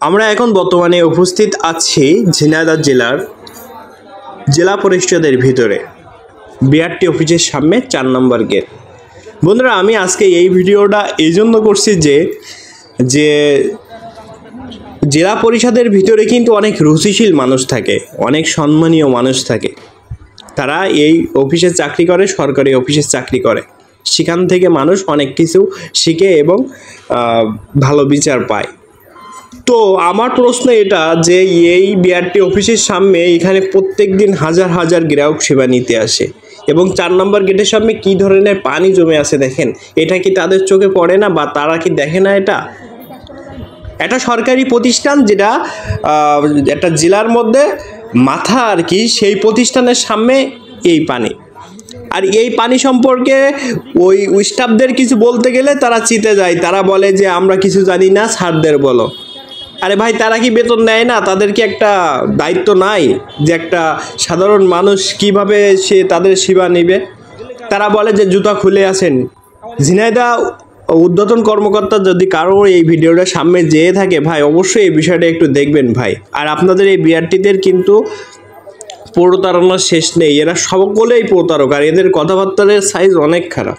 আমরা এখন বর্তমানে উপস্থিত আছি ঝিনাইদহ জেলার জেলা পরিষদের ভিতরে বিআরটি অফিসের সামনে 4 নম্বর গেট। বন্ধুরা, আমি আজকে এই ভিডিওটা এই জন্য করছি যে জেলা পরিষদের ভিতরে কিন্তু অনেক রুচিশীল মানুষ থাকে, অনেক সম্মানীয় মানুষ থাকে। তারা এই অফিসে চাকরি করে, সরকারি অফিসে চাকরি করে। সেখান থেকে মানুষ অনেক কিছু শিখে এবং ভালো বিচার পায়। তো আমার প্রশ্ন এটা যে এই বিআরটি অফিসের সামনে এখানে প্রত্যেক দিন হাজার হাজার গ্রাহক সেবা নিতে আসে এবং 4 নম্বর গেটের সামনে কী ধরনের পানি জমে আছে দেখেন। এটা কি তাদের চোখে পড়ে না বা তারা কি দেখে না? এটা সরকারি প্রতিষ্ঠান, যেটা একটা জেলার মধ্যে মাথা আর কি, সেই প্রতিষ্ঠানের সামনে এই পানি। আর এই পানি সম্পর্কে ওই স্টাফদের কিছু বলতে গেলে তারা চিতে যায়, তারা বলে যে আমরা কিছু জানি না, স্যারদের বলো। আরে ভাই, তারা কি বেতন নেয় না? তাদের কি একটা দায়িত্ব নাই যে একটা সাধারণ মানুষ কিভাবে সে তাদের সেবা নেবে? তারা বলে যে জুতা খুলে আসেন। ঝিনাইদহ ঊর্ধ্বতন কর্মকর্তা যদি কারো এই ভিডিওটা সামনে যেয়ে থাকে, ভাই অবশ্যই এই বিষয়টা একটু দেখবেন ভাই। আর আপনাদের এই বিআরটিদের কিন্তু প্রতারণার শেষ নেই, এরা সকলেই প্রতারক, আর এদের কথাবার্তার সাইজ অনেক খারাপ।